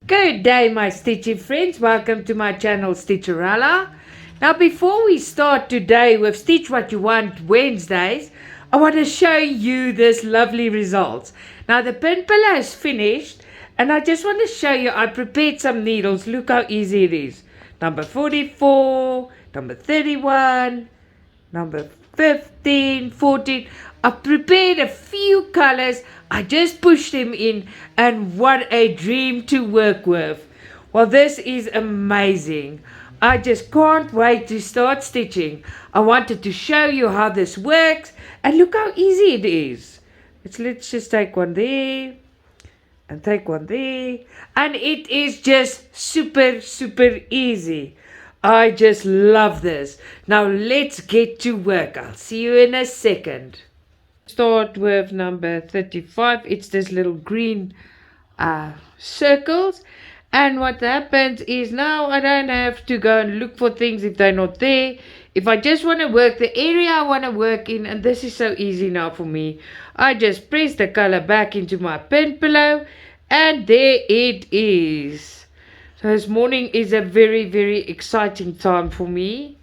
Good day, my stitchy friends. Welcome to my channel, Stitcha-Rella. Now, before we start today with Stitch What You Want Wednesdays, I want to show you this lovely results. Now, the pin pillow is finished, and I just want to show you, I prepared some needles. Look how easy it is. Number 44, number 31, number 15, 14. I prepared a few colors. I just pushed them in, and what a dream to work with. Well, this is amazing. I just can't wait to start stitching. I wanted to show you how this works, and look how easy it is. Let's just take one there and take one there, and it is just super easy. I just love this. Now let's get to work. I'll see you in a second. Start with number 35. It's this little green circles, and what happens is now I don't have to go and look for things if they're not there. If I just want to work the area I want to work in, and this is so easy now for me, I just press the color back into my pin pillow, and there it is. So this morning is a very exciting time for me.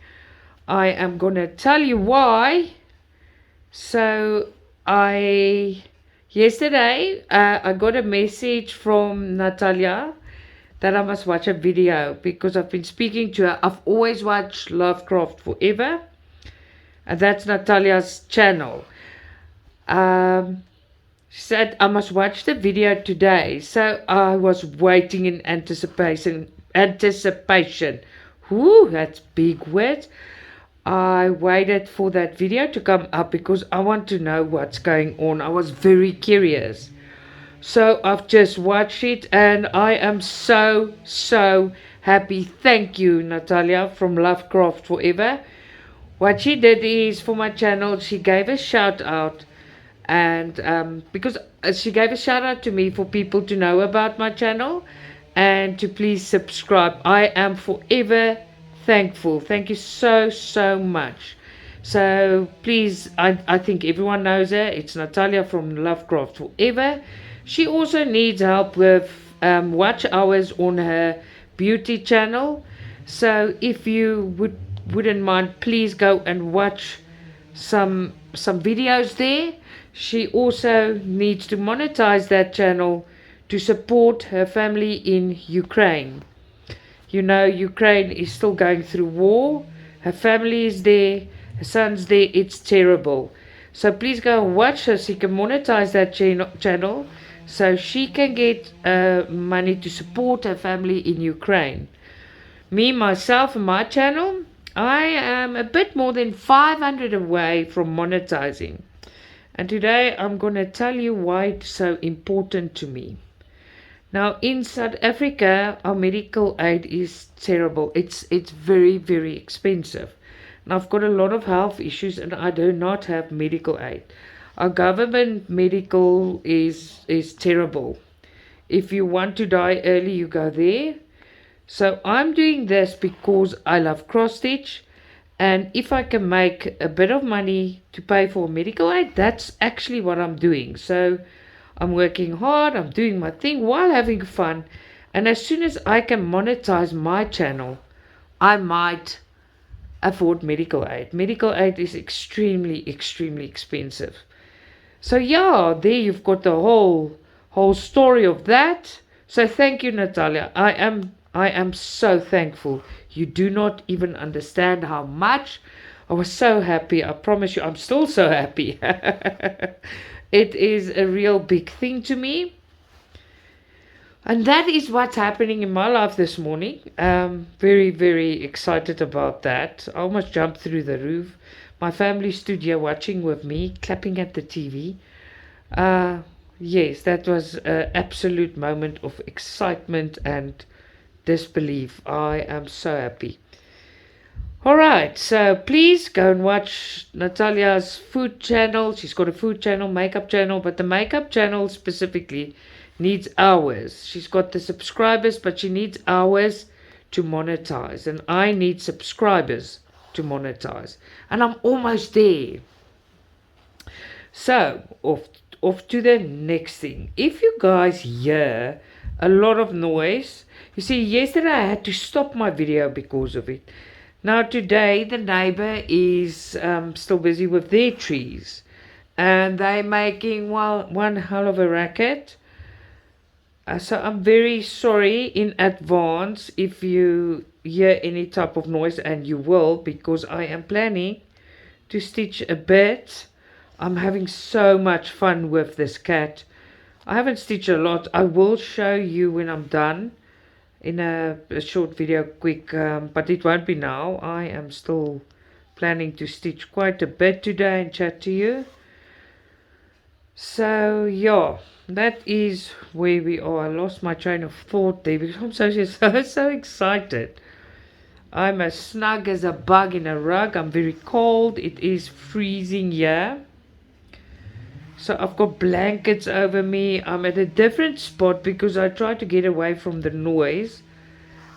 I am gonna tell you why. So yesterday I got a message from Nataliya that I must watch a video because I've been speaking to her. I've always watched Lovecraft Forever, and that's Nataliya's channel. She said I must watch the video today, so I was waiting in anticipation. Whoo, that's big words. I waited for that video to come up because I want to know what's going on. I was very curious. So I've just watched it, and I am so happy. Thank you, Nataliya from Lovecraft Forever. What she did is, for my channel, she gave a shout out, and because she gave a shout out to me for people to know about my channel and to please subscribe. I am forever thankful. Thank you so much. So please, I think everyone knows her. It's Nataliya from Lovecraft Forever. She also needs help with watch hours on her beauty channel. So if you wouldn't mind, please go and watch some videos there. She also needs to monetize that channel to support her family in Ukraine. You know, Ukraine is still going through war. Her family is there. Her son's there. It's terrible. So please go and watch her so you can monetize that channel so she can get money to support her family in Ukraine. Me, myself, and my channel, I am a bit more than 500 away from monetizing. And today I'm going to tell you why it's so important to me. Now, in South Africa, our medical aid is terrible. It's very expensive. And I've got a lot of health issues, and I do not have medical aid. Our government medical is terrible. If you want to die early, you go there. So I'm doing this because I love cross stitch, and if I can make a bit of money to pay for medical aid, that's actually what I'm doing. So I'm working hard, I'm doing my thing while having fun, and as soon as I can monetize my channel, I might afford medical aid. Medical aid is extremely expensive. So yeah, there you've got the whole story of that. So thank you, Nataliya. I am so thankful. You do not even understand how much. I was so happy. I promise you, I'm still so happy. It is a real big thing to me. And that is what's happening in my life this morning. Very excited about that. I almost jumped through the roof. My family stood here watching with me, clapping at the TV. Yes, that was an absolute moment of excitement and disbelief. I am so happy. Alright, so please go and watch Nataliya's food channel. She's got a food channel, makeup channel, but the makeup channel specifically needs hours. She's got the subscribers, but she needs hours to monetize. And I need subscribers to monetize. And I'm almost there. So, off to the next thing. If you guys hear a lot of noise. You see, yesterday I had to stop my video because of it. Now today the neighbor is still busy with their trees, and they're making one hell of a racket. So I'm very sorry in advance if you hear any type of noise, and you will, because I am planning to stitch a bit. I'm having so much fun with this cat. I haven't stitched a lot. I will show you when I'm done in a short video, quick, but it won't be now. I am still planning to stitch quite a bit today and chat to you. So yeah, that is where we are. I lost my train of thought there because I'm so excited. I'm as snug as a bug in a rug. I'm very cold. It is freezing here. So I've got blankets over me. I'm at a different spot because I try to get away from the noise.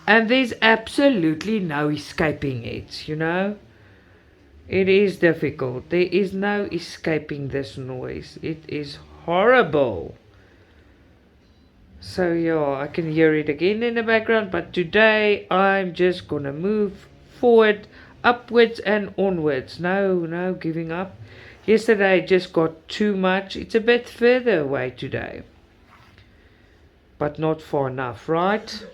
And there's absolutely no escaping it, you know. It is difficult. There is no escaping this noise. It is horrible. So yeah, I can hear it again in the background, but today I'm just gonna move forward, upwards and onwards. No giving up. Yesterday I just got too much. It's a bit further away today, but not far enough, right?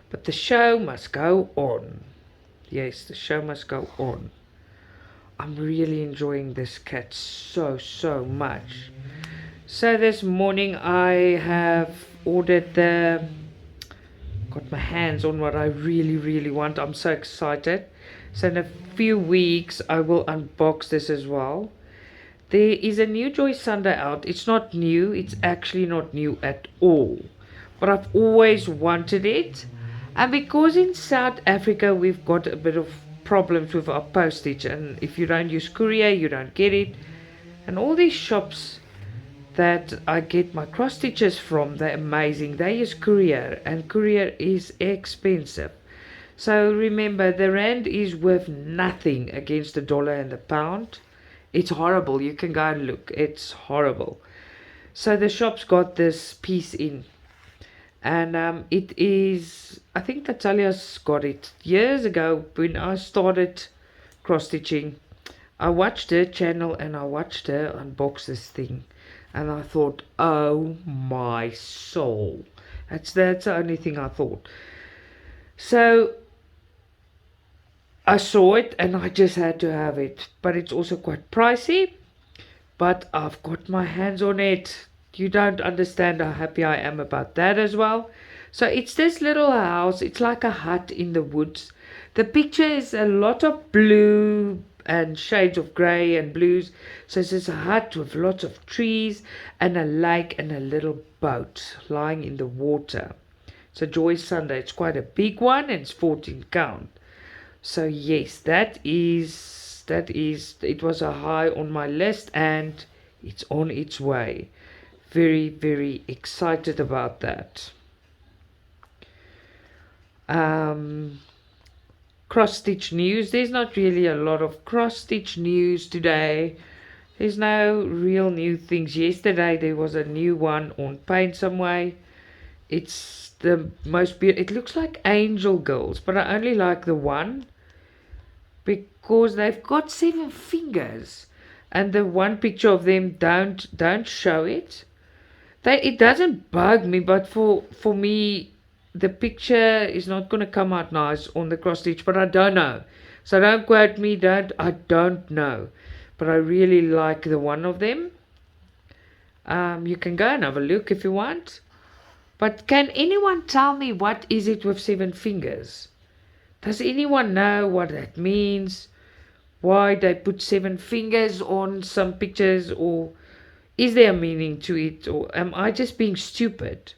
But the show must go on. Yes, the show must go on. I'm really enjoying this cat so much. So this morning I have ordered got my hands on what I really want. I'm so excited. So in a few weeks I will unbox this as well. There is a new Joy Sunday out. It's not new. It's actually not new at all. But I've always wanted it. And because in South Africa we've got a bit of problems with our postage, and if you don't use courier you don't get it, and all these shops that I get my cross stitches from, they're amazing. They use courier, and courier is expensive. So remember, the rand is worth nothing against the dollar and the pound. It's horrible. You can go and look. It's horrible. So the shop's got this piece in, and it is, I think Nataliya's got it years ago when I started cross stitching. I watched her channel and I watched her unbox this thing, and I thought, oh my soul. That's the only thing I thought. So I saw it and I just had to have it. But it's also quite pricey. But I've got my hands on it. You don't understand how happy I am about that as well. So it's this little house. It's like a hut in the woods. The picture is a lot of blue and shades of grey and blues. So it's just a hut with lots of trees and a lake and a little boat lying in the water. It's a Joy Sunday. It's quite a big one, and it's 14 count. So yes, that is, it was a high on my list, and it's on its way. Very excited about that. Cross stitch news. There's not really a lot of cross stitch news today. There's no real new things. Yesterday there was a new one on Paint Some Way. It's the most beautiful. It looks like Angel Girls, but I only like the one because they've got 7 fingers, and the one picture of them don't show it. It doesn't bug me, but for me the picture is not going to come out nice on the cross stitch, but I don't know. So don't quote me, I don't know. But I really like the one of them. You can go and have a look if you want. But can anyone tell me what is it with 7 fingers? Does anyone know what that means? Why they put 7 fingers on some pictures? Or is there a meaning to it? Or am I just being stupid?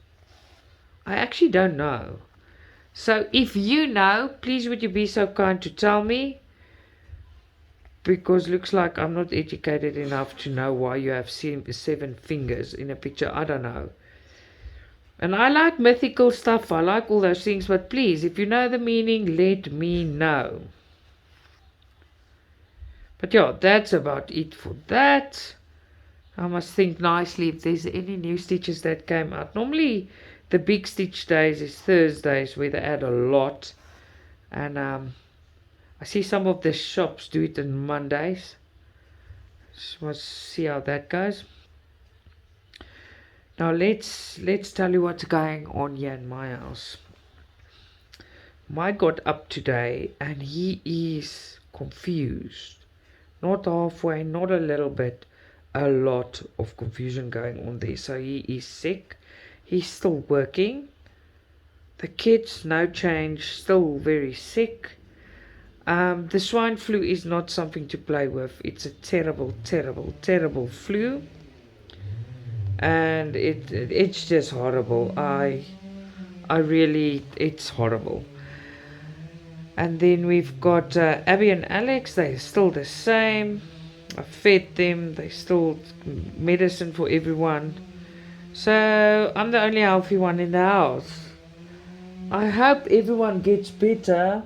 I actually don't know. So if you know, please would you be so kind to tell me? Because looks like I'm not educated enough to know why you have 7 fingers in a picture. I don't know. And I like mythical stuff. I like all those things. But please, if you know the meaning, let me know. But yeah, that's about it for that. I must think nicely if there's any new stitches that came out. Normally the big stitch days is Thursdays where they add a lot. And I see some of the shops do it on Mondays. Just must see how that goes. Now let's tell you what's going on here in my house. Mike got up today and he is confused. Not halfway, not a little bit. A lot of confusion going on there. So he is sick. He's still working. The kids, no change, still very sick. The swine flu is not something to play with. It's a terrible, terrible, terrible flu. And it's just horrible. I really, it's horrible. And then we've got Abby and Alex. They're still the same. I fed them. They still medicine for everyone. So I'm the only healthy one in the house. I hope everyone gets better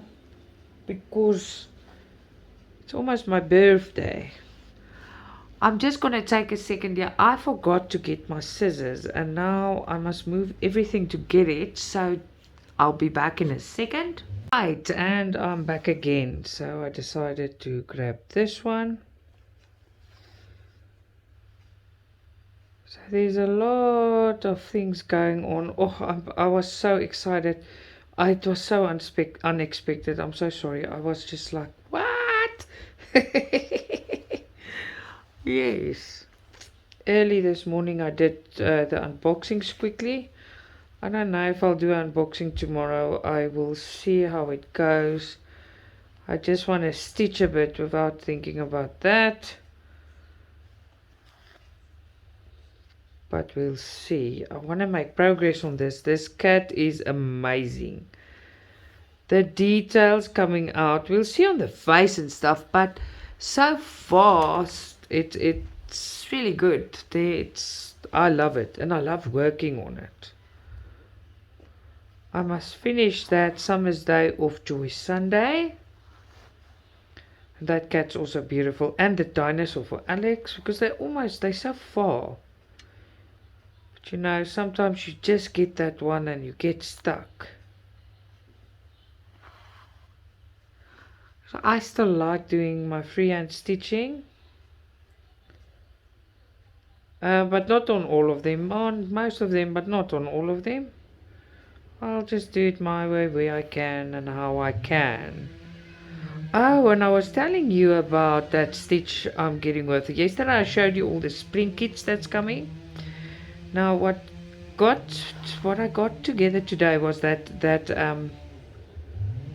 because it's almost my birthday. I'm just going to take a second here. I forgot to get my scissors and now I must move everything to get it. So I'll be back in a second. Right, and I'm back again. So I decided to grab this one. So there's a lot of things going on. Oh, I was so excited. It was so unexpected. I'm so sorry. I was just like, what? Yes. Early this morning I did the unboxings quickly. I don't know if I'll do unboxing tomorrow. I will see how it goes. I just want to stitch a bit without thinking about that. But we'll see. I want to make progress on this. This cat is amazing. The details coming out. We'll see on the face and stuff. But so far, it's really good. I love it. And I love working on it. I must finish that Summer's Day Off Joy Sunday. That cat's also beautiful. And the dinosaur for Alex. Because they're so far. But you know, sometimes you just get that one and you get stuck. So I still like doing my freehand stitching. But not on all of them. On most of them, but not on all of them. I'll just do it my way, where I can and how I can. Oh, and I was telling you about that stitch I'm getting with. Yesterday I showed you all the spring kits that's coming. Now what I got together today was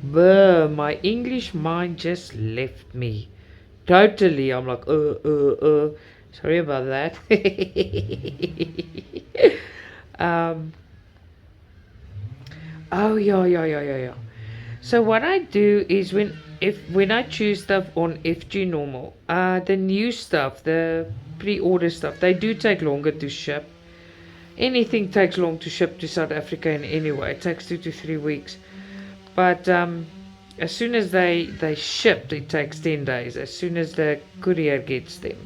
my English mind just left me. Totally. I'm like, sorry about that. Oh yeah. So what I do is when I choose stuff on FG Normal, the new stuff, the pre-order stuff, they do take longer to ship. Anything takes long to ship to South Africa in any way. It takes 2 to 3 weeks. But as soon as they shipped, it takes 10 days. As soon as the courier gets them,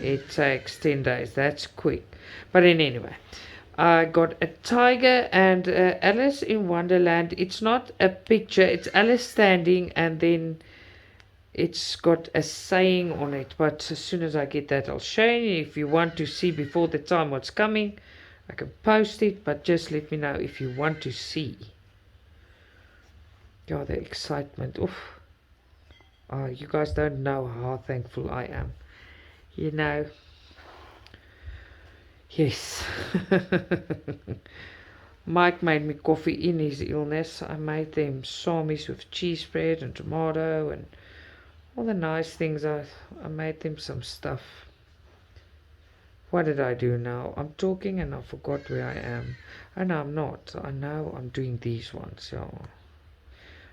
it takes 10 days. That's quick. But anyway, I got a tiger and Alice in Wonderland. It's not a picture. It's Alice standing and then it's got a saying on it. But as soon as I get that, I'll show you. If you want to see before the time what's coming, I can post it. But just let me know if you want to see. Yeah, the excitement. Oof. Oh, you guys don't know how thankful I am. You know. Yes. Mike made me coffee in his illness. I made them salmis with cheese bread and tomato and all the nice things. I made them some stuff. What did I do now? I'm talking and I forgot where I am. Oh no, I'm not. I know I'm doing these ones. Yeah.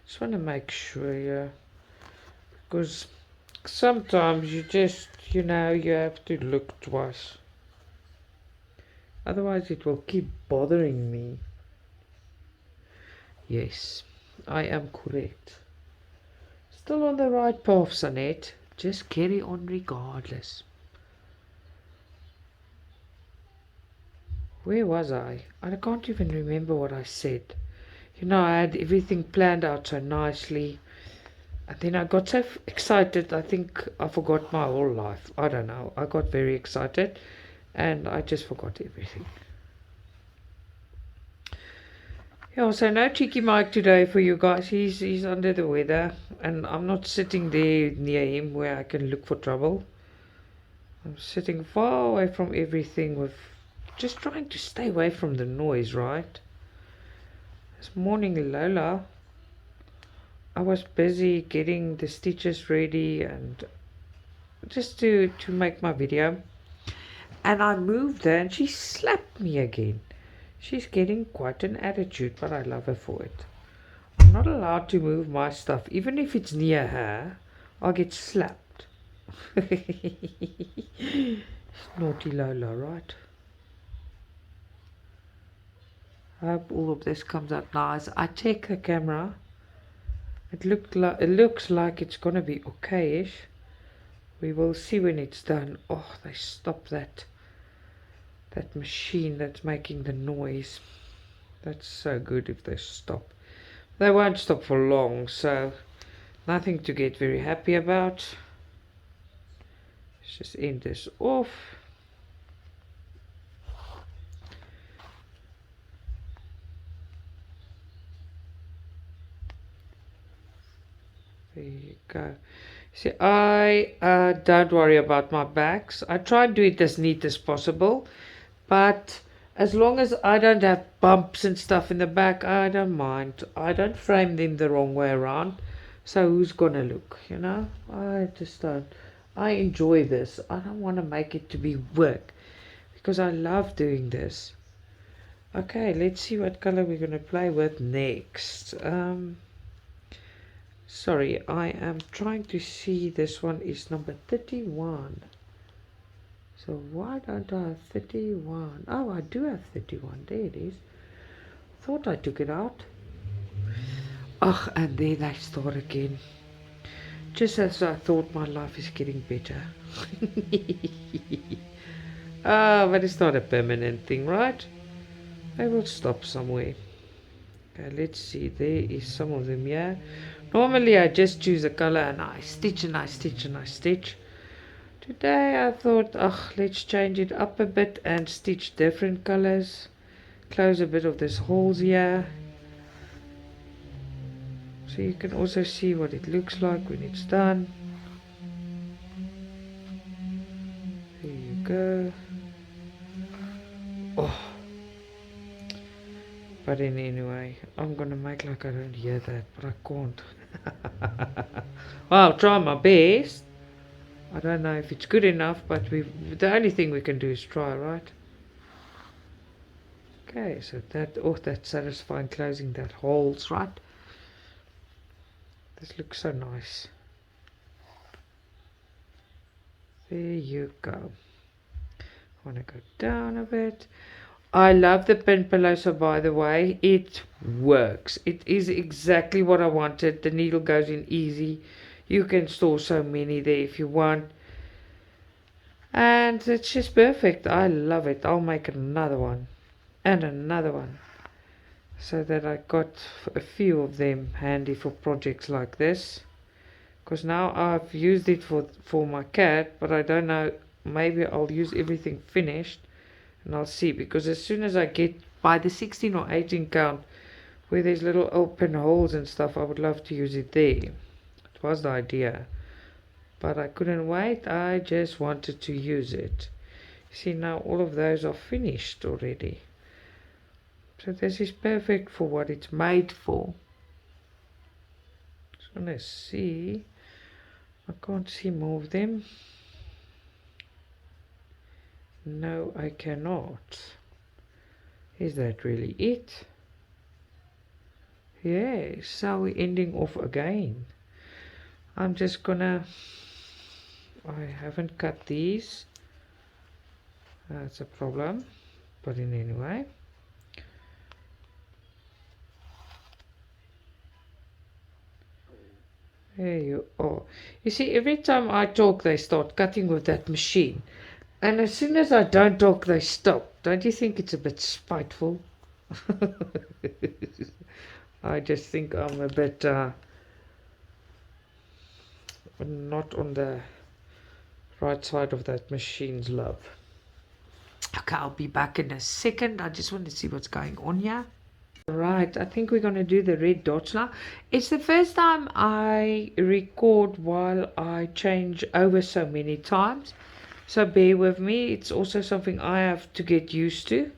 Just want to make sure, yeah. Because sometimes you just, you know, you have to look twice. Otherwise it will keep bothering me. Yes, I am correct. Still on the right path, Sanet. Just carry on regardless. Where was I? I can't even remember what I said. You know, I had everything planned out so nicely. And then I got so excited, I think I forgot my whole life. I don't know. I got very excited and I just forgot everything. Yeah, so no cheeky Mike today for you guys. He's under the weather and I'm not sitting there near him where I can look for trouble. I'm sitting far away from everything with just trying to stay away from the noise, right? This morning, Lola, I was busy getting the stitches ready and just to make my video. And I moved her and she slapped me again. She's getting quite an attitude, but I love her for it. I'm not allowed to move my stuff. Even if it's near her, I'll get slapped. Naughty Lola, right? I hope all of this comes out nice. I check the camera. It looks like it's gonna be okay-ish. We will see when it's done. Oh, they stopped that machine that's making the noise. That's so good if they stop. They won't stop for long, so nothing to get very happy about. Let's just end this off. There you go. See, I don't worry about my backs. I try to do it as neat as possible, but as long as I don't have bumps and stuff in the back, I don't mind. I don't frame them the wrong way around. So who's gonna look, you know? I just don't. I enjoy this. I don't want to make it to be work because I love doing this. Okay, let's see what color we're gonna play with next. Sorry, I am trying to see. This one is number 31. So why don't I have 31? Oh, I do have 31. There it is. Thought I took it out. Ugh, and then I start again. Just as I thought my life is getting better. Ah, but it's not a permanent thing, right? I will stop somewhere. Okay, let's see. There is some of them here. Normally I just choose a color and I stitch and I stitch and I stitch. Today I thought, let's change it up a bit and stitch different colors. Close a bit of this holes here. So you can also see what it looks like when it's done. There you go. Oh. But anyway, I'm gonna make like I don't hear that, but I can't. Well, I'll try my best. I don't know if it's good enough, but the only thing we can do is try, right? Okay, so that's satisfying closing that holes, right? This looks so nice. There you go. I want to go down a bit. I love the pen pillow, so by the way, it works. It is exactly what I wanted. The needle goes in easy. You can store so many there if you want. And it's just perfect. I love it. I'll make another one. And another one. So that I got a few of them handy for projects like this. Because now I've used it for my cat. But I don't know. Maybe I'll use everything finished. And I'll see, because as soon as I get by the 16 or 18 count where there's little open holes and stuff, I would love to use it there. It was the idea, but I couldn't wait. I just wanted to use it. See, now all of those are finished already, so this is perfect for what it's made for. Just want to see. I can't see more of them. No, I cannot. Is that really it? Yes, so we're ending off again. I'm just gonna... I haven't cut these. That's a problem. But in anyway. There you are. You see, every time I talk, they start cutting with that machine. And as soon as I don't talk, they stop. Don't you think it's a bit spiteful? I just think I'm a bit not on the right side of that machine's love. Okay, I'll be back in a second. I just want to see what's going on here. Right, I think we're going to do the red dots now. It's the first time I record while I change over so many times. So bear with me. It's also something I have to get used to.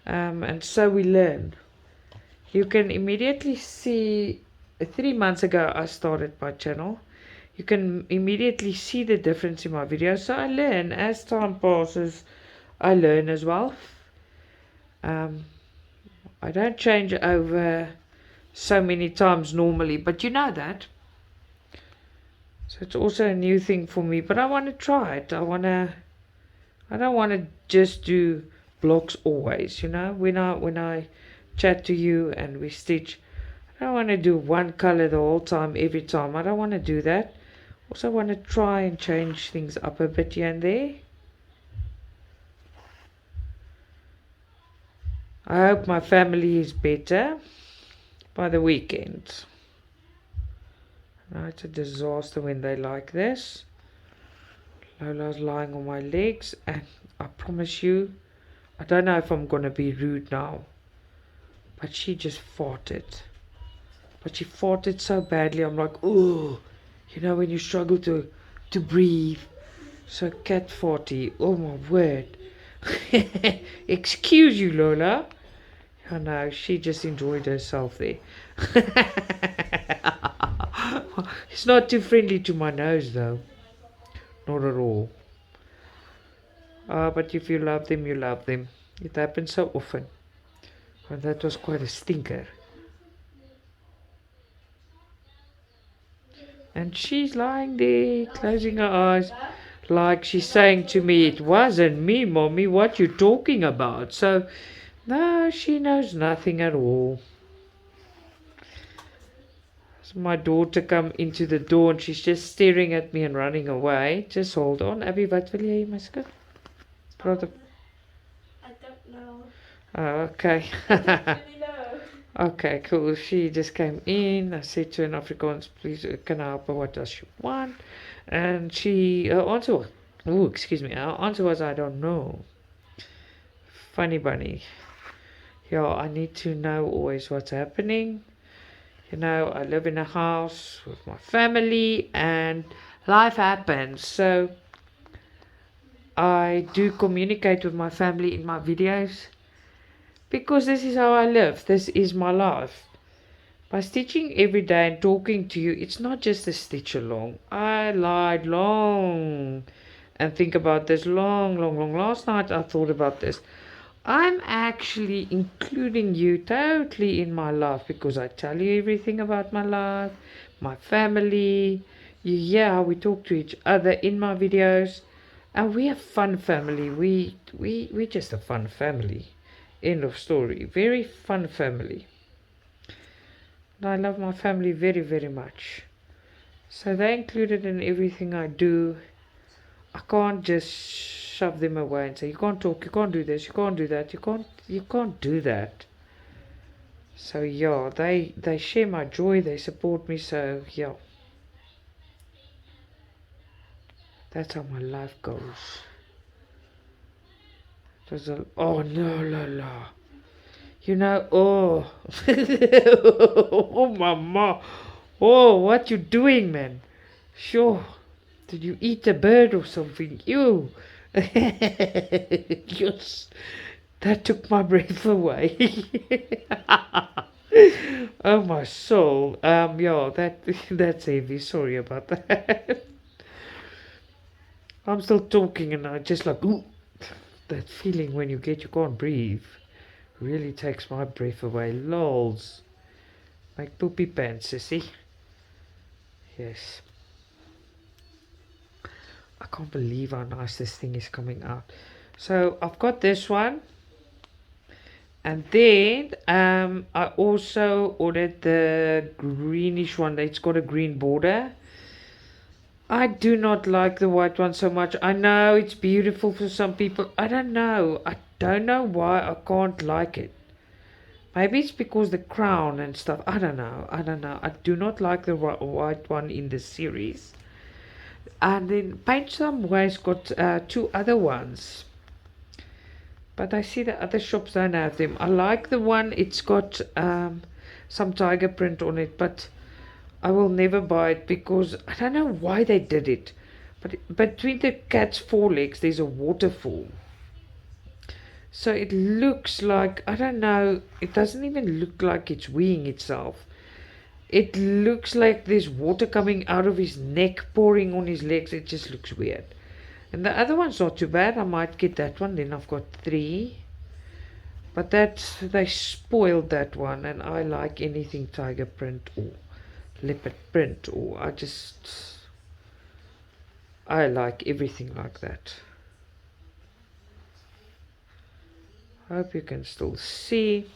And so we learn. You can immediately see, 3 months ago I started my channel. You can immediately see the difference in my videos. So I learn as time passes. I learn as well. I don't change over so many times normally, but you know that. So it's also a new thing for me, but I want to try it. I don't want to just do blocks always, you know. When I chat to you and we stitch, I don't want to do one color the whole time, every time. I don't want to do that. Also want to try and change things up a bit here and there. I hope my family is better by the weekend. No, it's a disaster when they like this. Lola's lying on my legs, and I promise you, I don't know if I'm going to be rude now, but she just farted. But she farted so badly, I'm like, oh, you know when you struggle to breathe. So cat farty, oh my word. Excuse you, Lola. Oh no, she just enjoyed herself there. It's not too friendly to my nose though. Not at all. But if you love them, you love them. It happens so often. And that was quite a stinker. And she's lying there, closing her eyes, like she's saying to me, it wasn't me, Mommy, what you talking about? So, no, she knows nothing at all. So my daughter come into the door and she's just staring at me and running away. Just hold on. Abby, wat wil jy, my skat? Praat op. I don't know. Oh, okay. I don't really know. Okay, cool. She just came in. I said to her in Afrikaans, please, can I help her? What does she want? And her answer was, oh, excuse me, her answer was, I don't know. Funny bunny. Yeah, I need to know always what's happening. You know, I live in a house with my family and life happens. So I do communicate with my family in my videos because this is how I live. This is my life. By stitching every day and talking to you, it's not just a stitch along. I lied long and think about this long. Last night I thought about this. I'm actually including you totally in my life because I tell you everything about my life, my family. You hear how we talk to each other in my videos. And we have fun family. We're just a fun family. End of story. Very fun family. And I love my family very, very much. So they're included in everything I do. I can't just shove them away and say, you can't talk, you can't do this, you can't do that, you can't do that. So yeah, they share my joy, they support me, so yeah. That's how my life goes. Oh no, Lola. You know, oh. Oh, mama. Oh, what you doing, man? Sure. Did you eat a bird or something? Ew. Yes. That took my breath away. Oh, my soul. Yeah, that's heavy. Sorry about that. I'm still talking and I just like, ooh, that feeling when you can't breathe. Really takes my breath away. Lols. Like poopy pants, sissy. Yes. I can't believe how nice this thing is coming out. So I've got this one. And then I also ordered the greenish one. It's got a green border. I do not like the white one so much. I know it's beautiful for some people. I don't know. don't know why I can't like it. Maybe it's because the crown and stuff. I don't know. I do not like the white one in the series. And then Paint Some Ways got 2 other ones. But I see the other shops don't have them. I like the one, it's got some tiger print on it, but I will never buy it because I don't know why they did it. But between the cat's forelegs, there's a waterfall. So it looks like, I don't know, it doesn't even look like it's weeing itself. It looks like there's water coming out of his neck, pouring on his legs. It just looks weird. And the other one's not too bad. I might get that one. Then I've got 3. But they spoiled that one. And I like anything tiger print or leopard print. Or I like everything like that. Hope you can still see.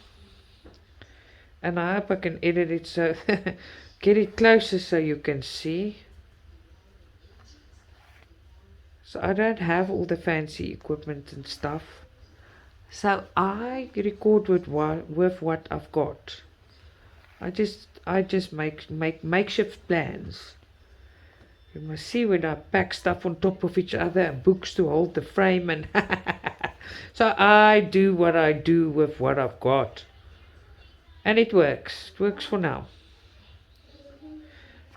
And I hope I can edit it so get it closer so you can see. So I don't have all the fancy equipment and stuff. So I record with what I've got. I just make makeshift plans. You must see when I pack stuff on top of each other and books to hold the frame and so I do what I do with what I've got. And it works. It works for now.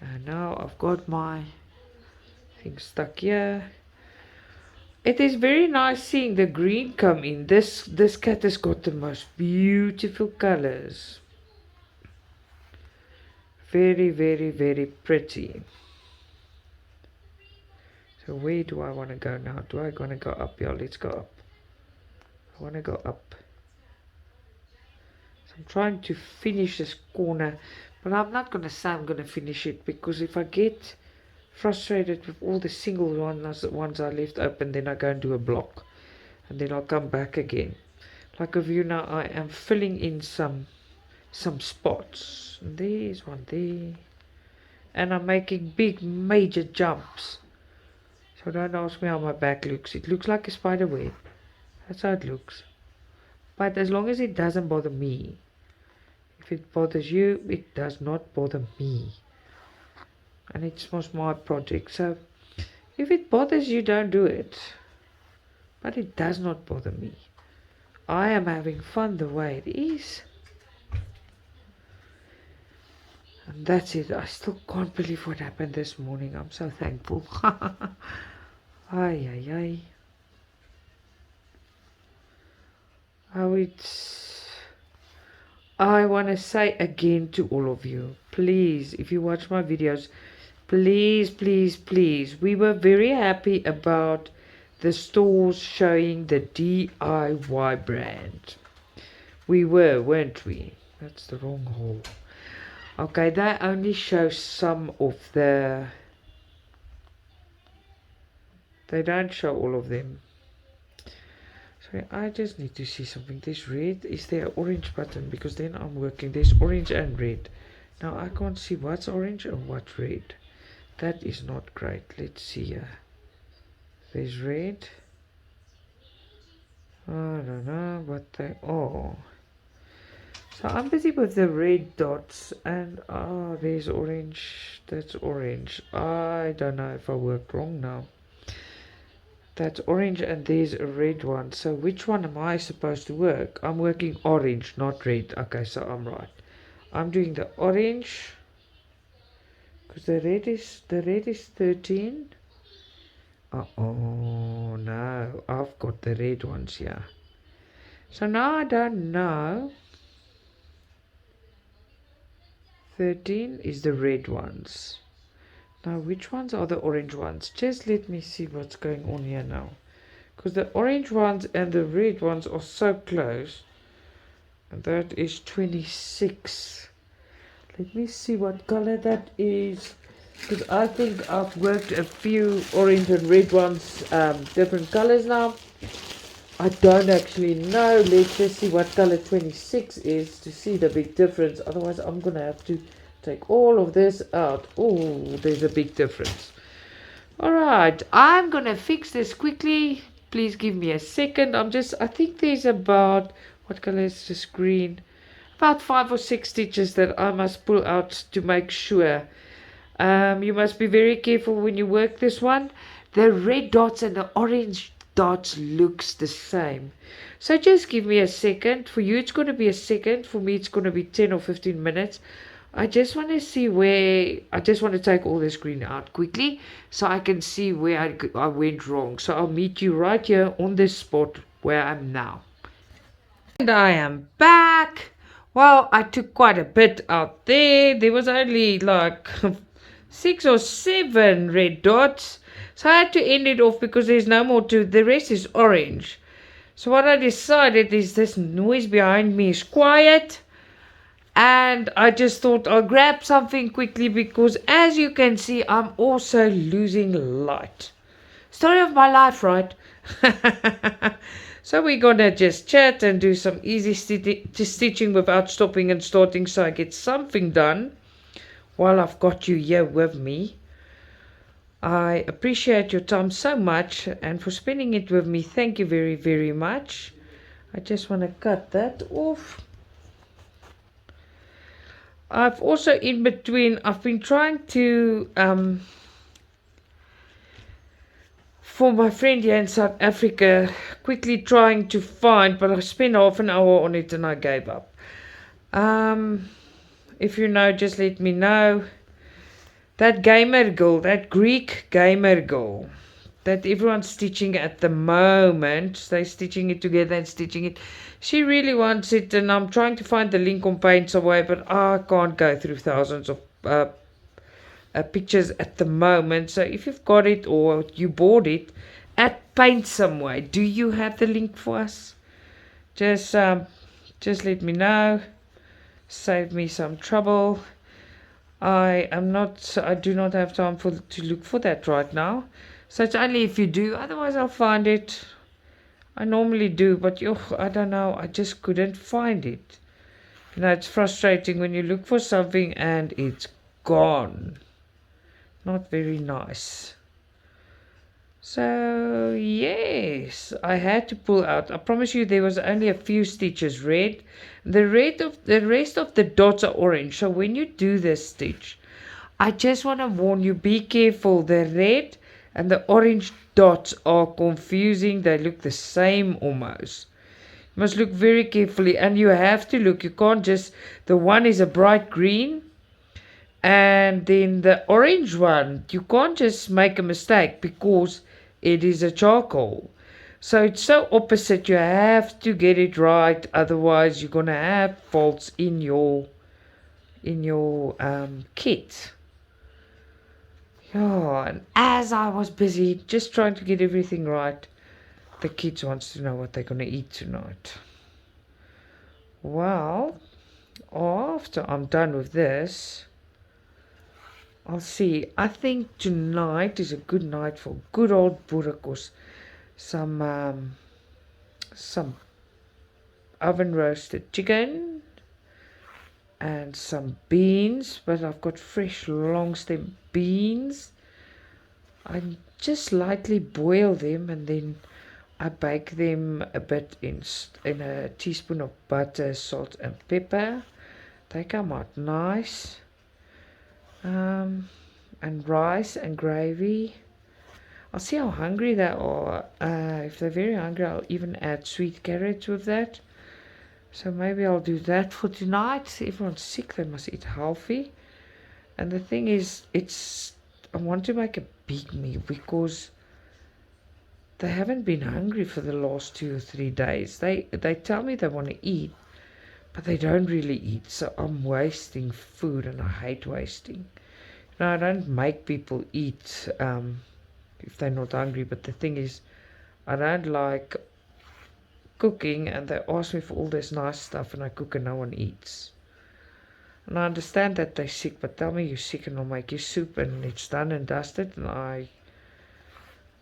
And now I've got my thing stuck here. It is very nice seeing the green come in. This cat has got the most beautiful colors. Very, very, very pretty. So where do I want to go now? Do I want to go up? Yeah, let's go up. I want to go up. So I'm trying to finish this corner. But I'm not going to say I'm going to finish it. Because if I get frustrated with all the single ones I left open, then I go and do a block. And then I'll come back again. Like of you now, I am filling in some spots. And there's one there. And I'm making big major jumps. So don't ask me how my back looks. It looks like a spider web. That's how it looks. But as long as it doesn't bother me. If it bothers you, it does not bother me. And it's most my project. So if it bothers you, don't do it. But it does not bother me. I am having fun the way it is. And that's it. I still can't believe what happened this morning. I'm so thankful. Ay, ay, ay. How it's... I want to say again to all of you, please, if you watch my videos, please, please, please. We were very happy about the stores showing the DIY brand. We were, weren't we? That's the wrong hole. Okay, they only show some of the... They don't show all of them. So I just need to see something. There's red. Is there an orange button? Because then I'm working. There's orange and red. Now I can't see what's orange and what's red. That is not great. Let's see here. There's red. I don't know what they are. So I'm busy with the red dots. And there's orange. That's orange. I don't know if I worked wrong now. That's orange and there's a red one. So which one am I supposed to work? I'm working orange, not red. Okay, so I'm right. I'm doing the orange. Because the red is 13. Oh no, I've got the red ones here. So now I don't know. 13 is the red ones. Now, which ones are the orange ones? Just let me see what's going on here now. Because the orange ones and the red ones are so close. And that is 26. Let me see what color that is. Because I think I've worked a few orange and red ones, different colors now. I don't actually know. Let's just see what color 26 is to see the big difference. Otherwise, I'm going to have to take all of this out. Oh, there's a big difference. Alright, I'm going to fix this quickly. Please give me a second. I think there's about, what color is this green? About 5 or 6 stitches that I must pull out to make sure. You must be very careful when you work this one. The red dots and the orange dots looks the same. So just give me a second. For you it's going to be a second. For me it's going to be 10 or 15 minutes. I just want to see where, I just want to take all this green out quickly so I can see where I went wrong. So I'll meet you right here on this spot where I'm now. And I am back. Well, I took quite a bit out there. There was only like 6 or 7 red dots. So I had to end it off because there's no more to, the rest is orange. So what I decided is this noise behind me is quiet. And I just thought I'll grab something quickly because as you can see, I'm also losing light. Story of my life, right? So we're gonna just chat and do some easy stitching without stopping and starting so I get something done while I've got you here with me. I appreciate your time so much and for spending it with me. Thank you very, very much. I just want to cut that off. I've also in between, I've been trying to, for my friend here in South Africa, quickly trying to find, but I spent half an hour on it and I gave up. If you know, just let me know. That gamer girl, that Greek gamer girl, that everyone's stitching at the moment, they're stitching it together and stitching it. She really wants it, and I'm trying to find the link on Paint somewhere, but I can't go through thousands of pictures at the moment. So if you've got it or you bought it at Paint somewhere, do you have the link for us? Just let me know. Save me some trouble. I do not have time to look for that right now. So it's only if you do, otherwise I'll find it. I normally do, but I don't know, I just couldn't find it. You know, it's frustrating when you look for something and it's gone. Not very nice. So yes, I had to pull out. I promise you there was only a few stitches red. The rest of the dots are orange. So when you do this stitch, I just want to warn you, be careful. The red and the orange dots are confusing. They look the same almost. You must look very carefully, and you have to look. You can't just, the one is a bright green and then the orange one, you can't just make a mistake because it is a charcoal. So it's so opposite. You have to get it right, otherwise you're gonna have faults in your kit. Yeah, and as I was busy just trying to get everything right, the kids wants to know what they're gonna eat tonight. Well, after I'm done with this, I'll see. I think tonight is a good night for good old boerekos. Some oven roasted chicken and some beans, but I've got fresh long stem beans. I just lightly boil them and then I bake them a bit in a teaspoon of butter, salt and pepper. They come out nice. And rice and gravy. I'll see how hungry they are. If they're very hungry, I'll even add sweet carrots with that. So maybe I'll do that for tonight. Everyone's sick, they must eat healthy. And the thing is, I want to make a big meal because they haven't been hungry for the last 2 or 3 days. They tell me they want to eat, but they don't really eat. So I'm wasting food, and I hate wasting. No, I don't make people eat if they're not hungry, but the thing is, I don't like cooking and they ask me for all this nice stuff and I cook and no one eats. And I understand that they're sick, but tell me you're sick and I'll make you soup and it's done and dusted, and I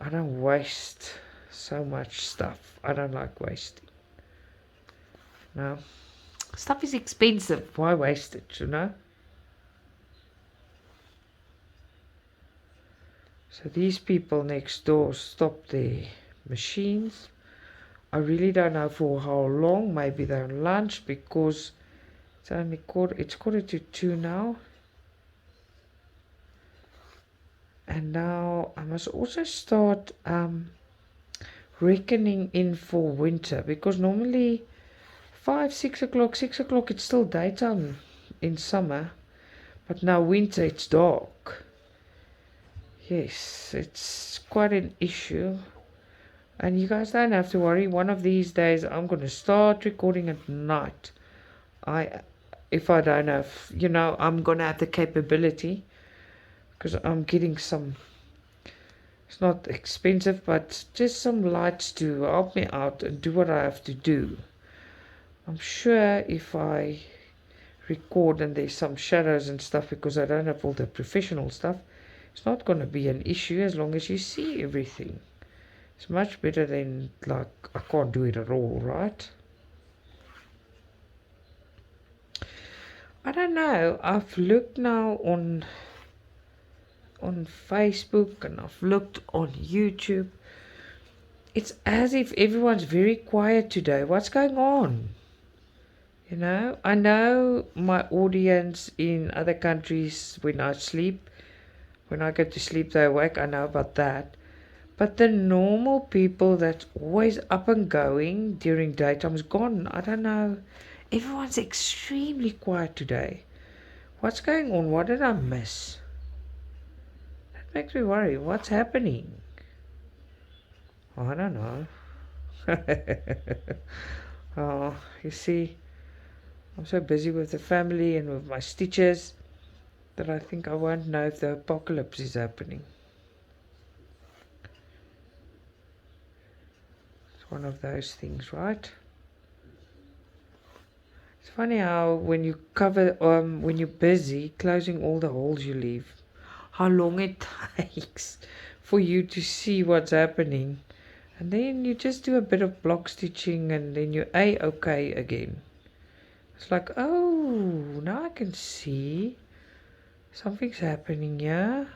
don't waste so much stuff. I don't like wasting. No. Stuff is expensive. Why waste it, you know? So these people next door stopped their machines. I really don't know for how long. Maybe they're on lunch because it's only quarter to 2 now. And now I must also start reckoning in for winter, because normally 6 o'clock it's still daytime in summer, but now winter it's dark. Yes, it's quite an issue. And you guys don't have to worry, one of these days I'm gonna start recording at night. If I don't have, I'm gonna have the capability, because I'm getting some, it's not expensive, but just some lights to help me out and do what I have to do. I'm sure if I record and there's some shadows and stuff, because I don't have all the professional stuff, it's not going to be an issue as long as you see everything. It's much better than like I can't do it at all, right? I don't know. I've looked now on Facebook and I've looked on YouTube. It's as if everyone's very quiet today. What's going on? I know my audience in other countries, when I go to sleep, they're awake. I know about that. But the normal people that's always up and going during daytime is gone. I don't know. Everyone's extremely quiet today. What's going on? What did I miss? That makes me worry. What's happening? I don't know. Oh, you see, I'm so busy with the family and with my stitches that I think I won't know if the apocalypse is happening. It's one of those things, right? It's funny how when you when you're busy closing all the holes you leave, how long it takes for you to see what's happening. And then you just do a bit of block stitching and then you're okay again. It's like, oh, now I can see something's happening, yeah?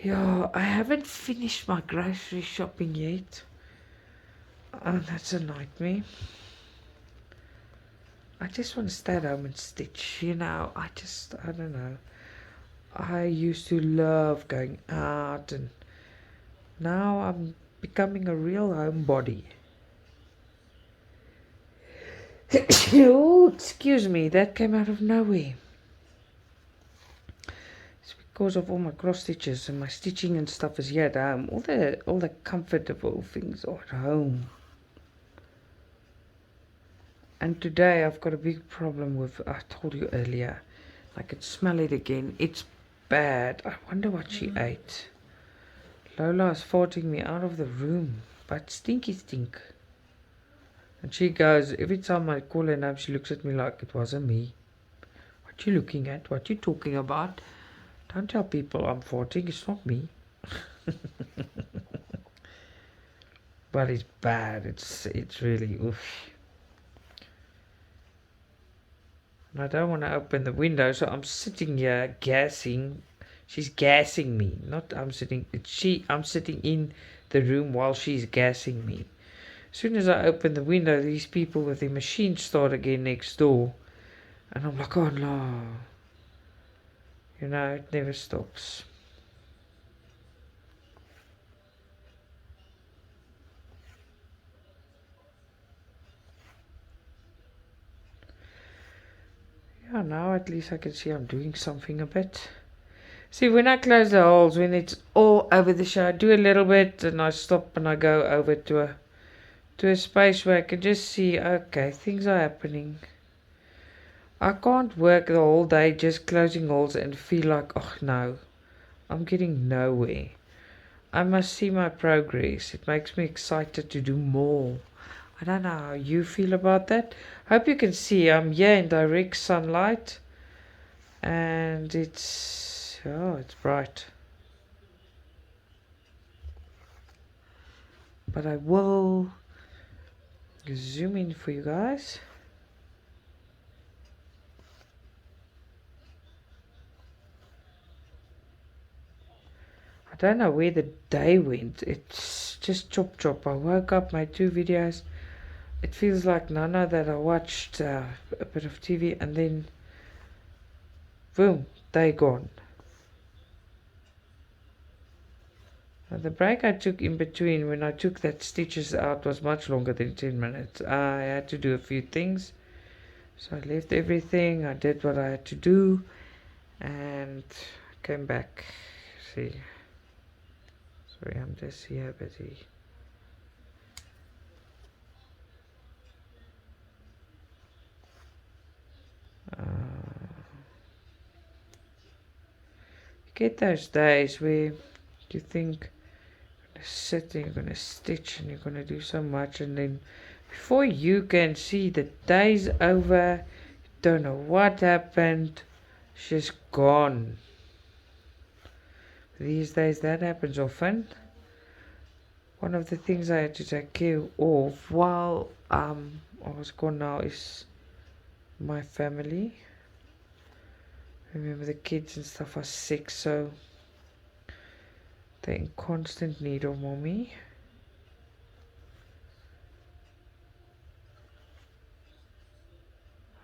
Yeah, I haven't finished my grocery shopping yet. Oh, that's annoyed me. I just want to stay at home and stitch, I don't know. I used to love going out, and now I'm becoming a real homebody. Oh, excuse me, that came out of nowhere. It's because of all my cross stitches and my stitching and stuff is here at home. All the comfortable things are at home. And today I've got a big problem with, I told you earlier, I could smell it again. It's bad. I wonder what she ate. Lola is farting me out of the room, but stinky stink. And she goes, every time I call her name, she looks at me like it wasn't me. What you looking at? What you talking about? Don't tell people I'm farting, it's not me. But it's bad. It's really oof. And I don't want to open the window, so I'm sitting here gassing. She's gassing me. Not I'm sitting. I'm sitting in the room while she's gassing me. As soon as I open the window, these people with their machines start again next door, and I'm like, oh no. It never stops. Yeah, now at least I can see I'm doing something a bit. See, when I close the holes, when it's all over the show, I do a little bit and I stop and I go over to a space where I can just see, okay, things are happening. I can't work the whole day just closing holes and feel like, oh no, I'm getting nowhere. I must see my progress. It makes me excited to do more. I don't know how you feel about that. Hope you can see I'm here in direct sunlight. And it's bright. But I will zoom in for you guys. I don't know where the day went. It's just chop. I woke up, made 2 videos. It feels like none that I watched a bit of TV and then boom, day gone. Now, the break I took in between when I took that stitches out was much longer than 10 minutes. I had to do a few things. So I left everything, I did what I had to do and came back. See. Sorry, I'm just here busy. You get those days where you think you're gonna sit and you're gonna stitch and you're gonna do so much, and then before you can see the day's over, you don't know what happened, it's just gone. These days that happens often. One of the things I had to take care of while I was gone now is my family. Remember, the kids and stuff are sick, so they're in constant need of mommy.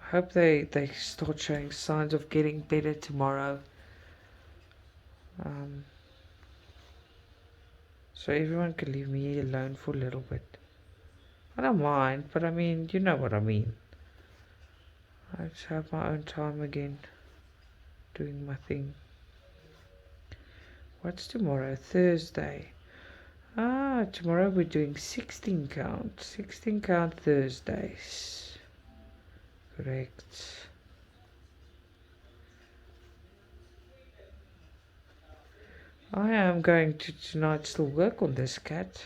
I hope they start showing signs of getting better tomorrow. So everyone can leave me alone for a little bit. I don't mind, but I mean, you know what I mean. I just have my own time again, doing my thing. What's tomorrow? Thursday. Tomorrow we're doing 16 count. 16 count Thursdays. Correct. I am going to tonight still work on this cat.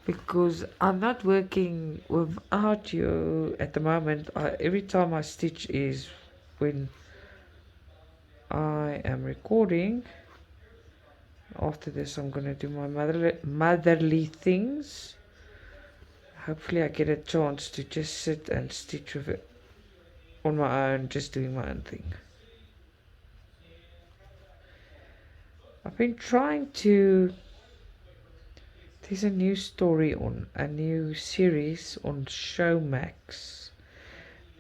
Because I'm not working without you at the moment. Every time I stitch is when I am recording. After this I'm going to do my motherly things. Hopefully I get a chance to just sit and stitch with it on my own, just doing my own thing. I've been trying to... There's a new story on, a new series on Showmax.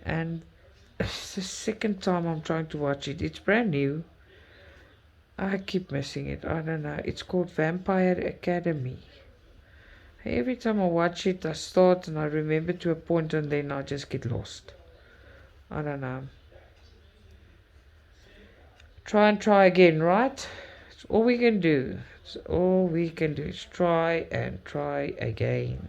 And it's the second time I'm trying to watch it. It's brand new. I keep missing it. I don't know. It's called Vampire Academy. Every time I watch it, I start and I remember to a point and then I just get lost. I don't know. Try and try again, right? It's all we can do. It's all we can do is try and try again.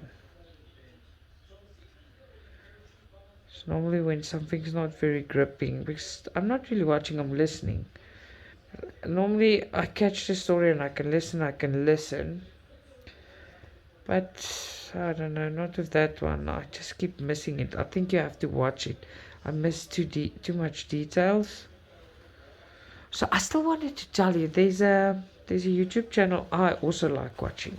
It's normally when something's not very gripping, because I'm not really watching, I'm listening. Normally I catch the story and I can listen. But I don't know, not with that one. I just keep missing it. I think you have to watch it. I miss too much details. So I still wanted to tell you, there's a YouTube channel I also like watching.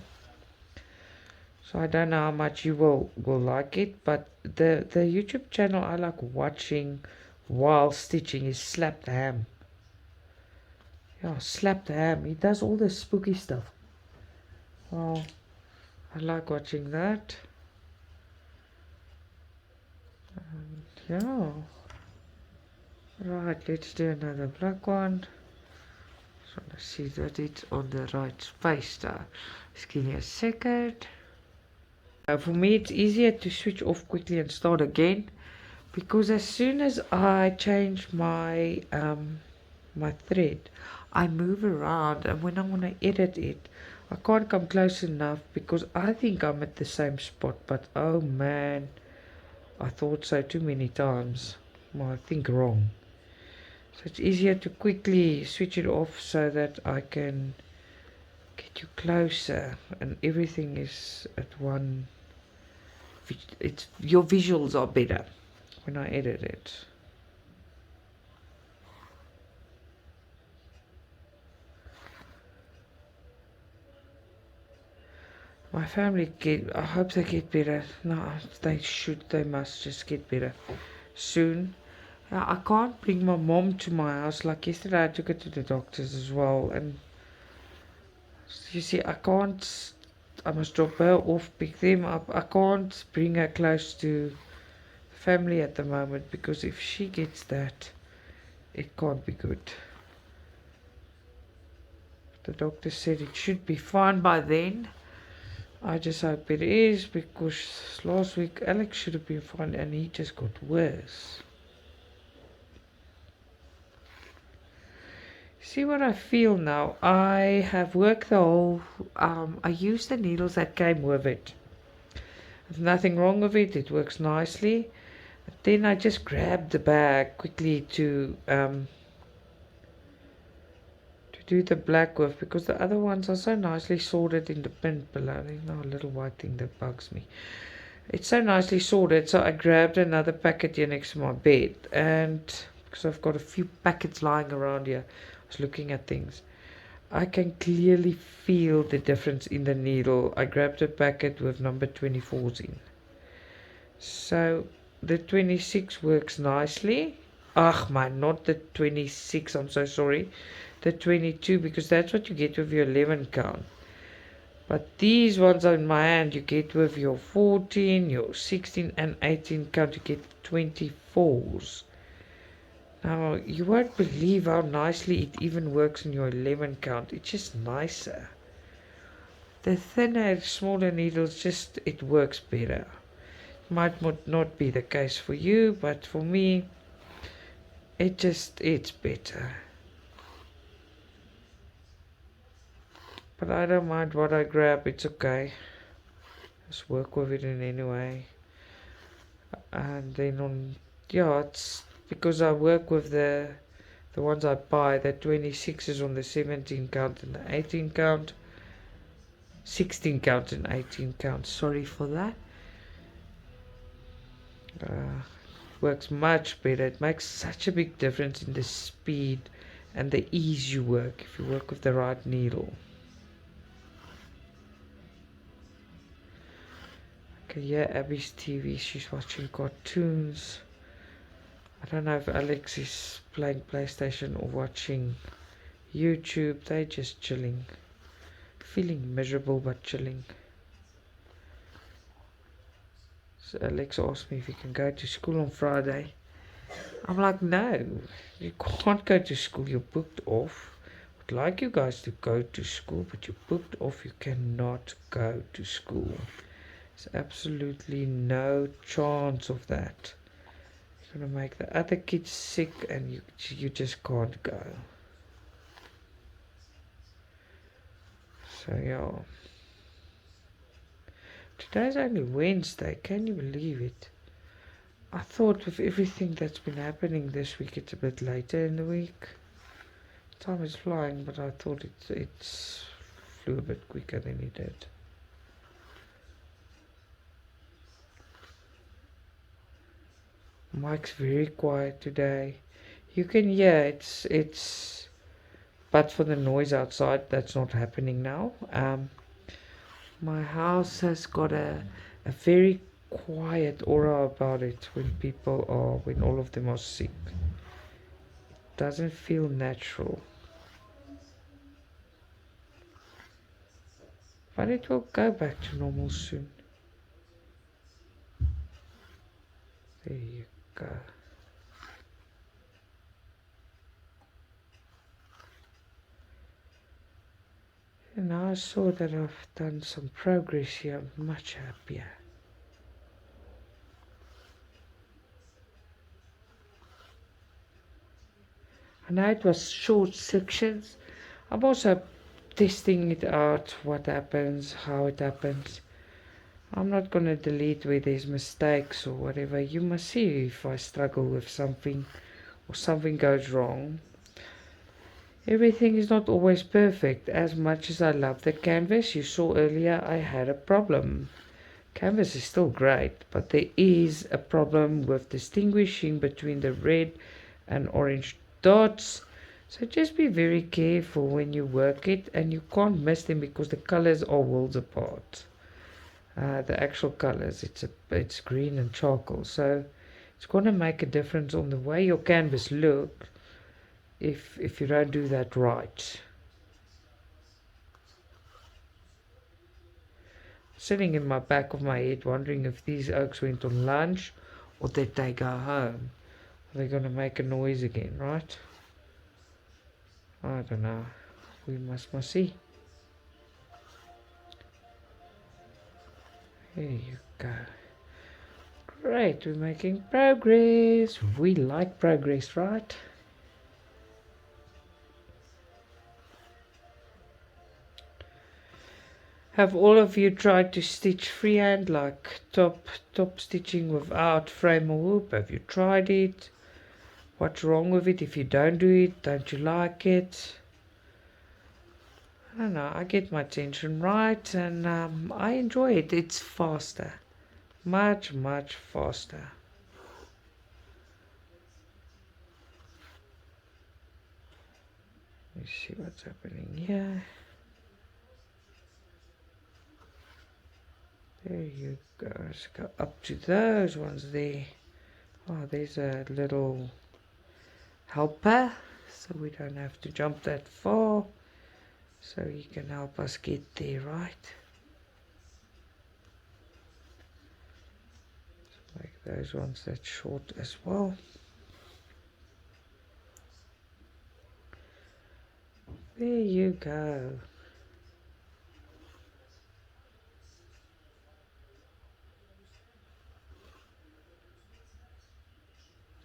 So I don't know how much you will like it, but the YouTube channel I like watching while stitching is Slap the Ham. Yeah, Slap the Ham. He does all the spooky stuff. Oh, I like watching that. Yeah. Right, let's do another black one. Just want to see that it's on the right space now. Just give me a second. For me, it's easier to switch off quickly and start again, because as soon as I change my my thread, I move around, and when I want to edit it, I can't come close enough because I think I'm at the same spot, but oh man, I thought so too many times. Well, I think wrong. So it's easier to quickly switch it off so that I can get you closer and everything is at one. It's your visuals are better when I edit it. My family I hope they get better. No, they must just get better soon. I can't bring my mom to my house. Like yesterday I took her to the doctors as well, and You see, I must drop her off, pick them up. I can't bring her close to family at the moment because if she gets that, it can't be good. The doctor said it should be fine by then. I just hope it is because last week Alex should have been fine and he just got worse. See what I feel now? I have worked the whole, I used the needles that came with it. There's nothing wrong with it, it works nicely. Then I just grabbed the bag quickly to do the black with because the other ones are so nicely sorted in the pin below. There's no little white thing that bugs me. It's so nicely sorted, so I grabbed another packet here next to my bed, and because I've got a few packets lying around here, I was looking at things. I can clearly feel the difference in the needle. I grabbed a packet with number 24s in. So the 26 works nicely. Ach man, not the 26, I'm so sorry. The 22, because that's what you get with your 11 count. But these ones in my hand you get with your 14, your 16 and 18 count, you get 24s. Now you won't believe how nicely it even works in your 11 count. It's just nicer. The thinner, smaller needles, just it works better. Might not be the case for you, but for me it's better. But I don't mind what I grab, it's okay. Just work with it in any way. And then it's because I work with the ones I buy. The 26 is on the 17 count and the 18 count. 16 count and 18 count. Sorry for that. Works much better. It makes such a big difference in the speed and the ease you work if you work with the right needle. Okay, yeah, Abby's TV. She's watching cartoons. I don't know if Alex is playing PlayStation or watching YouTube. They're just chilling. Feeling miserable but chilling. So Alex asked me if he can go to school on Friday. I'm like, no, you can't go to school. You're booked off. I'd like you guys to go to school, but you're booked off. You cannot go to school. There's absolutely no chance of that. You're gonna make the other kids sick and you just can't go. So yeah. Today's only Wednesday, can you believe it? I thought with everything that's been happening this week it's a bit later in the week. Time is flying, but I thought it's flew a bit quicker than it did. Mike's very quiet today. You can hear it's but for the noise outside that's not happening now. My house has got a very quiet aura about it when all of them are sick. It doesn't feel natural. But it will go back to normal soon. There you go. And now I saw that I've done some progress here. I'm much happier. I know it was short sections. I'm also testing it out, what happens, how it happens. I'm not going to delete where there's mistakes or whatever. You must see if I struggle with something or something goes wrong. Everything is not always perfect. As much as I love the canvas you saw earlier, I had a problem. Canvas is still great, but there is a problem with distinguishing between the red and orange dots. So just be very careful when you work it, and you can't miss them because the colors are worlds apart. The actual colors, it's green and charcoal, so it's going to make a difference on the way your canvas looks if you don't do that right. sitting in my back of my head wondering if these oaks went on lunch or did they go home. Are they going to make a noise again, right? I don't know. We must see. There you go. Great, we're making progress. We like progress, right? Have all of you tried to stitch freehand, like top stitching without frame or hoop? Have you tried it? What's wrong with it? If you don't do it, don't you like it? I don't know, I get my tension right and I enjoy it. It's faster. Much faster. Let's see what's happening here. There you go. Let's go up to those ones there. Oh, there's a little helper, so we don't have to jump that far. So he can help us get there, right? Let's make those ones that short as well. There you go.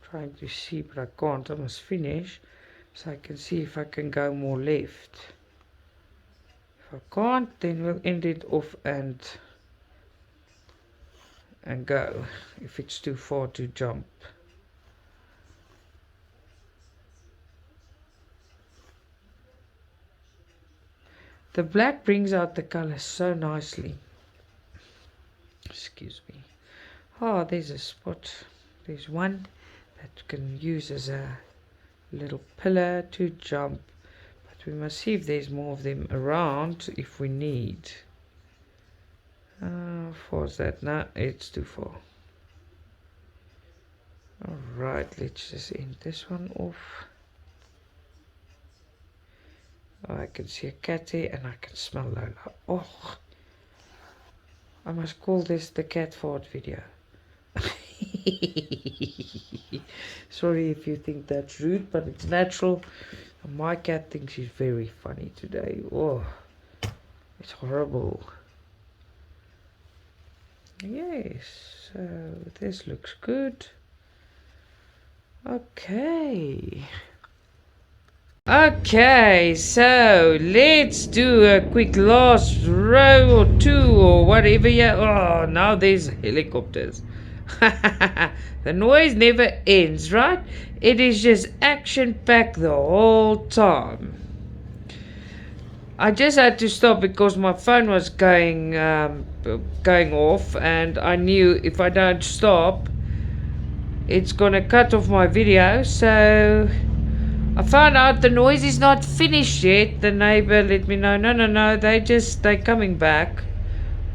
Trying to see, but I can't. I must finish so I can see if I can go more left. If I can't, then we'll end it off and go if it's too far to jump. The black brings out the color so nicely. Excuse me. Oh, there's a spot. There's one that can use as a little pillar to jump, but we must see if there's more of them around if we need. How far is that? No, it's too far. Alright, let's just end this one off. Oh, I can see a cat there and I can smell Lola. Oh, I must call this the cat fart video. Sorry if you think that's rude, but it's natural. My cat thinks she's very funny today. Oh, it's horrible. Yes, so this looks good. Okay. Okay, so let's do a quick last row or two or whatever. Yeah. Oh, now there's helicopters. The noise never ends, right? It is just action-packed the whole time. I just had to stop because my phone was going off, and I knew if I don't stop, it's gonna cut off my video. So I found out the noise is not finished yet. The neighbor let me know, no, they're coming back.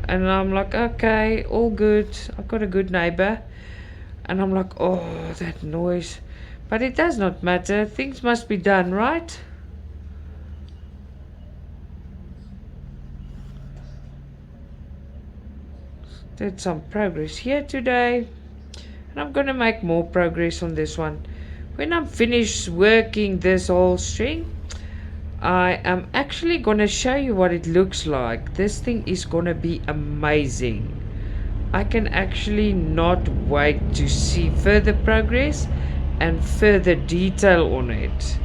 And I'm like, okay, all good. I've got a good neighbor. And I'm like, oh, that noise. But it does not matter. Things must be done, right? Did some progress here today. And I'm going to make more progress on this one. When I'm finished working this whole string, I am actually going to show you what it looks like. This thing is going to be amazing. I can actually not wait to see further progress and further detail on it.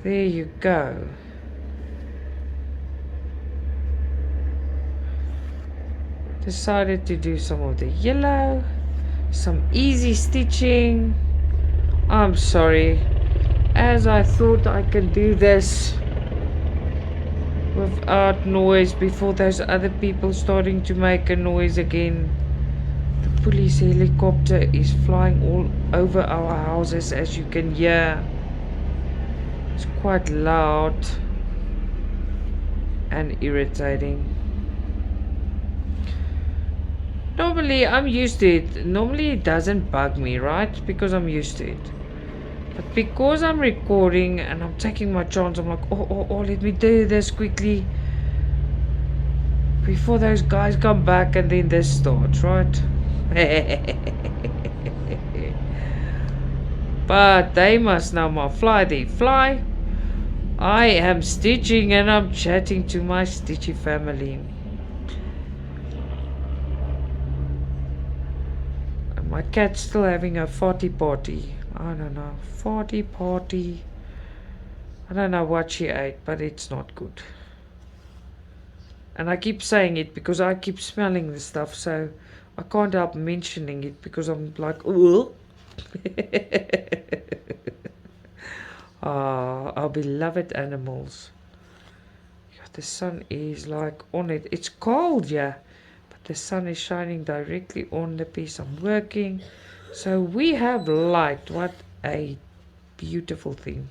There you go. Decided to do some of the yellow, some easy stitching. I'm sorry, as I thought I can do this without noise before those other people starting to make a noise again. The police helicopter is flying all over our houses, as you can hear. It's quite loud and irritating. Normally I'm used to it. Normally it doesn't bug me, right? Because I'm used to it. But because I'm recording and I'm taking my chance, I'm like, oh, let me do this quickly before those guys come back and then this starts, right? But they must know my fly. They fly. I am stitching and I'm chatting to my Stitchy family. And my cat's still having a farty party. I don't know. Farty party. I don't know what she ate, but it's not good. And I keep saying it because I keep smelling the stuff, so I can't help mentioning it because I'm like, ugh. Ah, our beloved animals. Yeah, the sun is like on it. It's cold, yeah, but the sun is shining directly on the piece I'm working. So we have light. What a beautiful thing.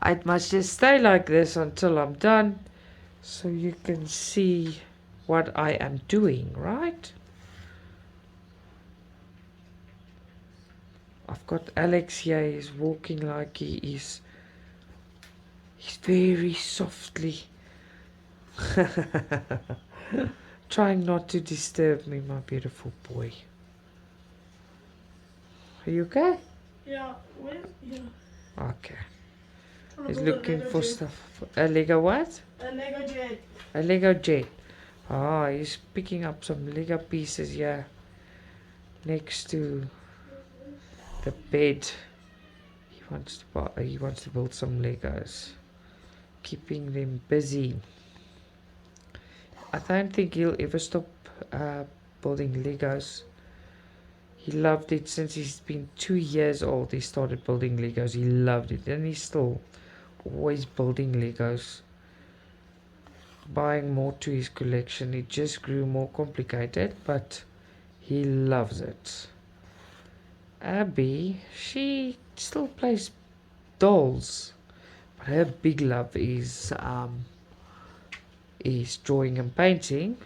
It must just stay like this until I'm done, so you can see what I am doing, right? I've got Alex here. He's walking like he's very softly trying not to disturb me, my beautiful boy. Are you okay? Yeah, yeah. Okay. Trying to He's build a looking Lego for jet. stuff. A Lego what? A Lego jet. A Lego jet. Ah, he's picking up some Lego pieces here next to the bed. He wants to build some Legos, keeping them busy. I don't think he'll ever stop building Legos. He loved it since he's been 2 years old. He started building Legos. He loved it, and he's still always building Legos, buying more to his collection. It just grew more complicated, but he loves it. Abby, she still plays dolls, but her big love is drawing and painting,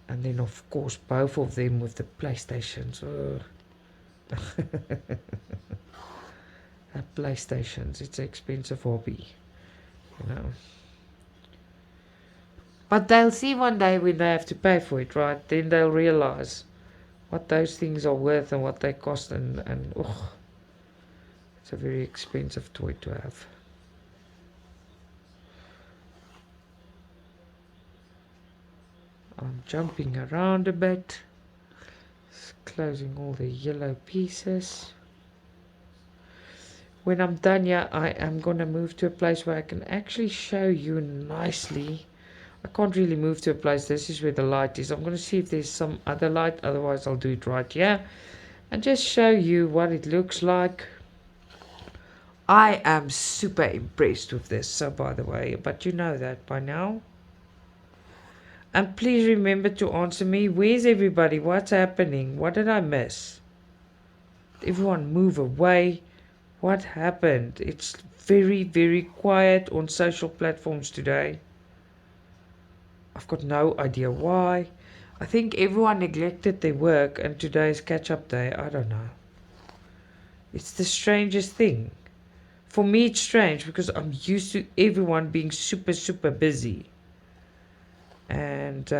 and then of course both of them with the PlayStations. PlayStations, it's an expensive hobby, you know. But they'll see one day when they have to pay for it, right? Then they'll realize what those things are worth and what they cost, and it's a very expensive toy to have. I'm jumping around a bit, just closing all the yellow pieces. When I'm done here, I am gonna move to a place where I can actually show you nicely. I can't really move to a place. This is where the light is. I'm gonna see if there's some other light, otherwise I'll do it right here and just show you what it looks like. I am super impressed with this, so by the way, but you know that by now. And please remember to answer me. Where's everybody? What's happening? What did I miss? Did everyone move away? What happened? It's very, very quiet on social platforms today. I've got no idea why. I think everyone neglected their work and today's catch-up day. I don't know. It's the strangest thing. For me, it's strange because I'm used to everyone being super, super busy. And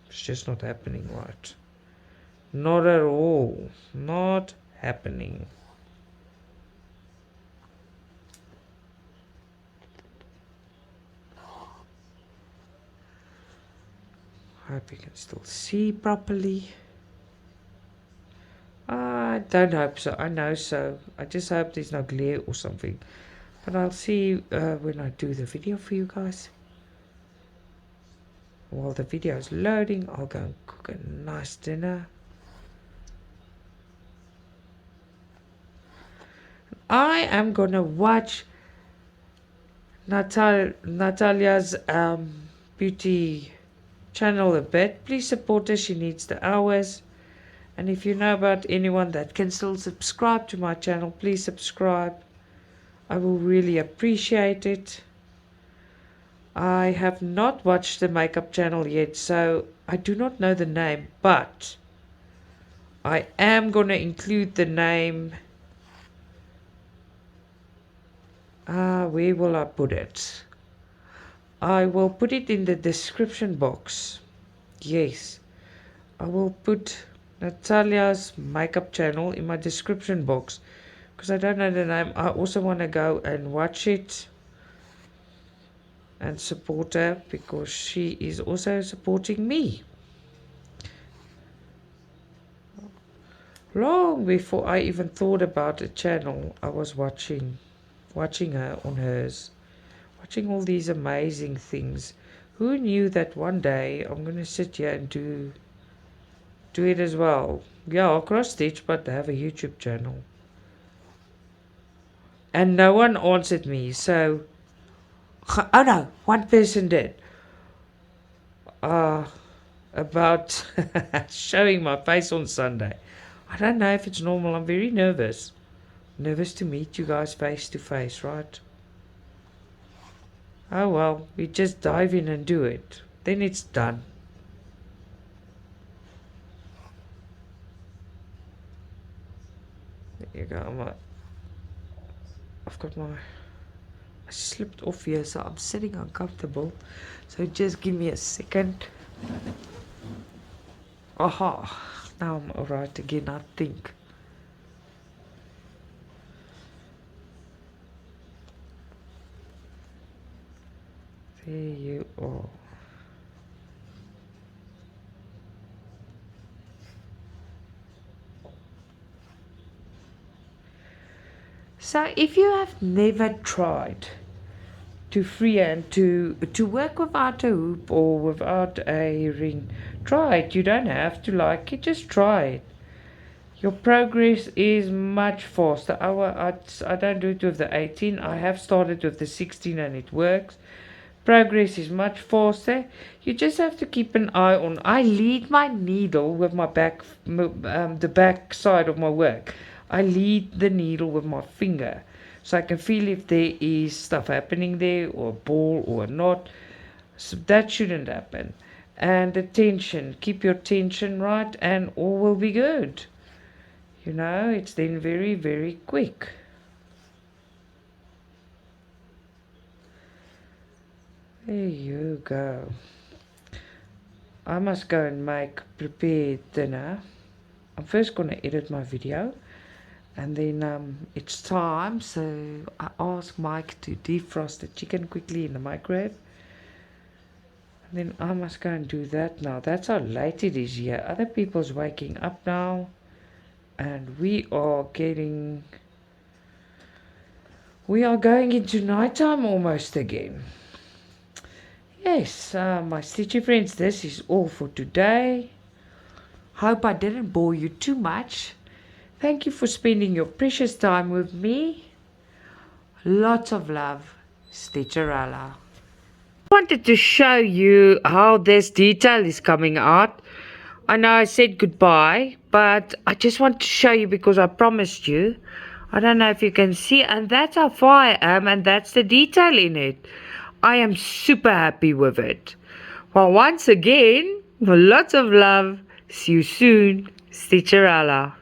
it's just not happening right. Not at all. Not happening. I hope you can still see properly. I don't hope so. I know so. I just hope there's no glare or something. But I'll see when I do the video for you guys. While the video is loading, I'll go and cook a nice dinner. I am gonna watch Nataliya's beauty channel a bit. Please support her. She needs the hours. And if you know about anyone that can still subscribe to my channel, please subscribe. I will really appreciate it. I have not watched the makeup channel yet, so I do not know the name, but I am gonna include the name. Where will I put it? I will put it in the description box. Yes, I will put Nataliya's makeup channel in my description box because I don't know the name. I also want to go and watch it and support her because she is also supporting me. Long before I even thought about a channel, I was watching her on hers, watching all these amazing things. Who knew that one day I'm gonna sit here and do it as well? Yeah, I'll cross stitch, but have a YouTube channel. And no one answered me, so oh no, one person did. About showing my face on Sunday. I don't know if it's normal. I'm very nervous. Nervous to meet you guys face to face, right? Oh well, we just dive in and do it. Then it's done. There you go. I've got my... I slipped off here, so I'm sitting uncomfortable. So just give me a second. Aha! Now I'm alright again, I think. There you are. So if you have never tried to freehand to work without a hoop or without a ring, try it. You don't have to like it, just try it. Your progress is much faster. I don't do it with the 18. I have started with the 16 and it works. Progress is much faster. You just have to keep an eye on. I lead my needle with my back, the back side of my work. I lead the needle with my finger, so I can feel if there is stuff happening there, or a ball or a knot. So that shouldn't happen. And the tension, keep your tension right, and all will be good. You know, it's then very, very quick. There you go. I must go and prepare dinner. I'm first going to edit my video. And then it's time, so I asked Mike to defrost the chicken quickly in the microwave. And then I must go and do that now. That's how late it is here. Other people's waking up now. And we are going into nighttime almost again. Yes, my Stitchy friends, this is all for today. Hope I didn't bore you too much. Thank you for spending your precious time with me. Lots of love, Stitcha-Rella. I wanted to show you how this detail is coming out. I know I said goodbye, but I just want to show you because I promised you. I don't know if you can see, and that's how far I am, and that's the detail in it. I am super happy with it. Well, once again, lots of love. See you soon, Stitcha-Rella.